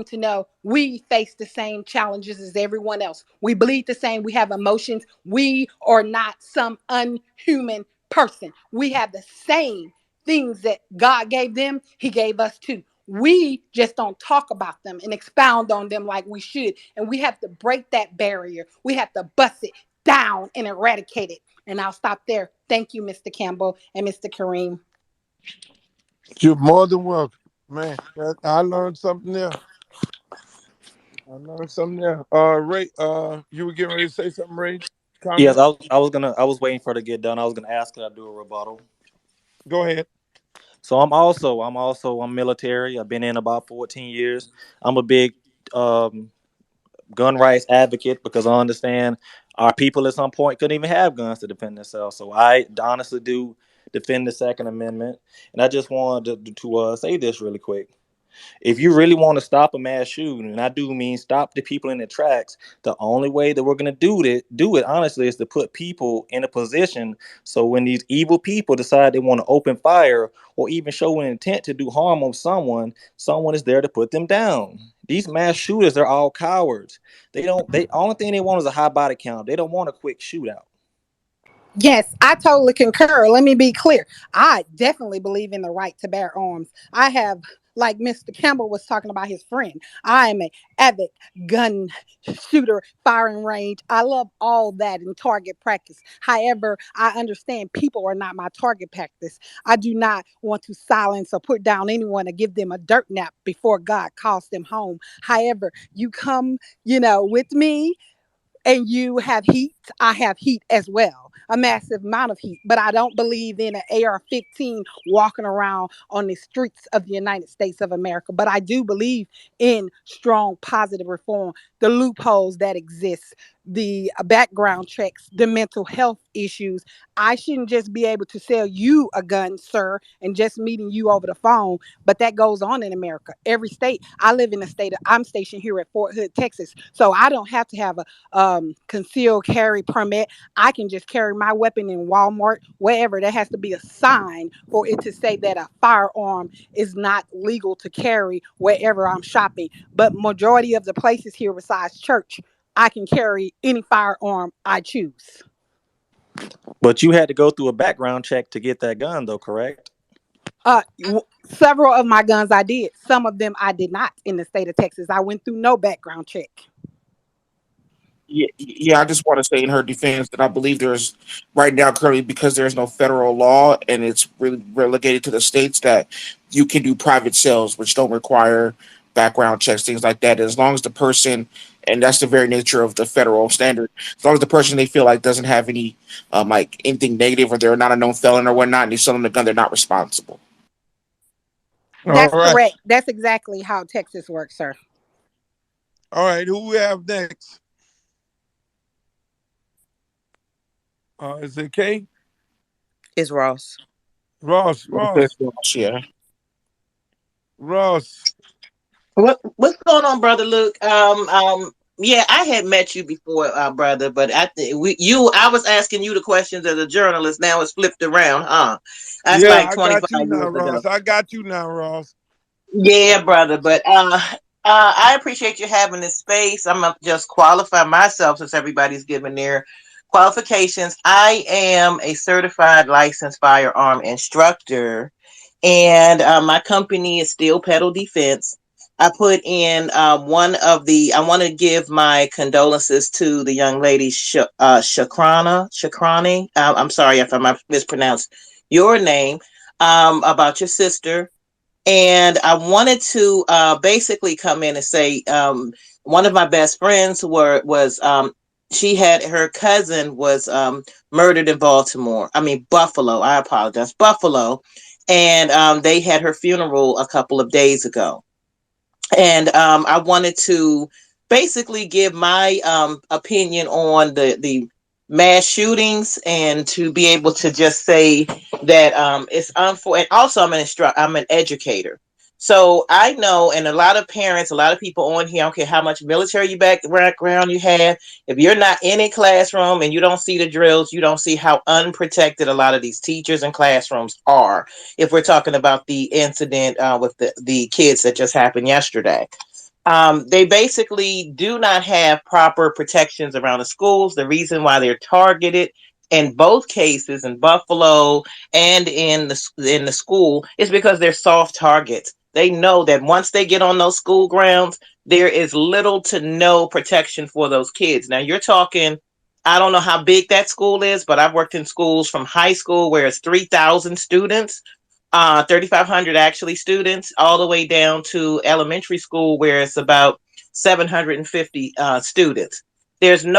to know we face the same challenges as everyone else. We bleed the same. We have emotions. We are not some unhuman person. We have the same things that God gave them, He gave us too. We just don't talk about them and expound on them like we should. And we have to break that barrier. We have to bust it down and eradicate it. And I'll stop there. Thank you, Mr. Campbell and Mr. Kareem. You're more than welcome, man. I learned something there. I learned something there. Ray, you were getting ready to say something, Ray? Yes, Comment? I was waiting for her to get done. I was gonna ask her to do a rebuttal. Go ahead. So I'm military. I've been in about 14 years. I'm a big um, gun rights advocate because I understand our people at some point couldn't even have guns to defend themselves. So I honestly do defend the Second Amendment, and I just wanted to say this really quick. If you really want to stop a mass shooting, and I do mean stop the people in the tracks, the only way that we're gonna do it honestly is to put people in a position so when these evil people decide they want to open fire or even show an intent to do harm on someone is there to put them down. These mass shooters are all cowards. They only thing they want is a high body count. They don't want a quick shootout. Yes, I totally concur. Let me be clear. I definitely believe in the right to bear arms. I have, like Mr. Campbell was talking about his friend, I am an avid gun shooter, firing range. I love all that in target practice. However, I understand people are not my target practice. I do not want to silence or put down anyone or give them a dirt nap before God calls them home. However, you come, with me and you have heat, I have heat as well. A massive amount of heat, but I don't believe in an AR-15 walking around on the streets of the United States of America. But I do believe in strong positive reform, the loopholes that exist, the background checks, the mental health issues. I shouldn't just be able to sell you a gun, sir, and just meeting you over the phone. But that goes on in America. Every state. I live in a state. I'm stationed here at Fort Hood, Texas, so I don't have to have a concealed carry permit. I can just carry my weapon in Walmart, wherever. There has to be a sign for it to say that a firearm is not legal to carry wherever I'm shopping. But majority of the places here besides church, I can carry any firearm I choose. But you had to go through a background check to get that gun, though, correct? Several of my guns I did. Some of them I did not in the state of Texas. I went through no background check. Yeah, yeah. I just want to say in her defense that I believe there's right now currently because there's no federal law and it's really relegated to the states that you can do private sales, which don't require background checks, things like that. As long as the person, and that's the very nature of the federal standard, as long as the person they feel like doesn't have any like anything negative or they're not a known felon or whatnot, and you sell them the gun, they're not responsible. All That's right. correct. That's exactly how Texas works, sir. All right. Who we have next? Is it Kay? It's Ross. Ross. Okay, Ross. so, yeah. Ross. What's going on, brother Luke? Yeah, I had met you before, brother, but I think I was asking you the questions as a journalist. Now it's flipped around, huh? That's Yeah, like I twenty got you five now, years ago. Ross. I got you now, Ross. Yeah, brother, but I appreciate you having this space. I'm gonna just qualify myself since everybody's giving their qualifications. I am a certified licensed firearm instructor, and my company is Steel Pedal Defense. I put in one of the. I want to give my condolences to the young lady Shakrani. I'm sorry if I mispronounced your name. About your sister, and I wanted to basically come in and say one of my best friends was she had her cousin was murdered in Baltimore. I mean Buffalo. I apologize, Buffalo, and they had her funeral a couple of days ago, and I wanted to basically give my opinion on the mass shootings and to be able to just say that it's unfortunate. And also, I'm an educator. So I know, and a lot of parents, a lot of people on here, I don't care how much military background you have, if you're not in a classroom and you don't see the drills, you don't see how unprotected a lot of these teachers and classrooms are. If we're talking about the incident with the kids that just happened yesterday. They basically do not have proper protections around the schools. The reason why they're targeted in both cases, in Buffalo and in the school, is because they're soft targets. They know that once they get on those school grounds, there is little to no protection for those kids. Now you're talking, I don't know how big that school is, but I've worked in schools from high school where it's 3,000 students, 3,500 actually students, all the way down to elementary school where it's about 750 students. There's no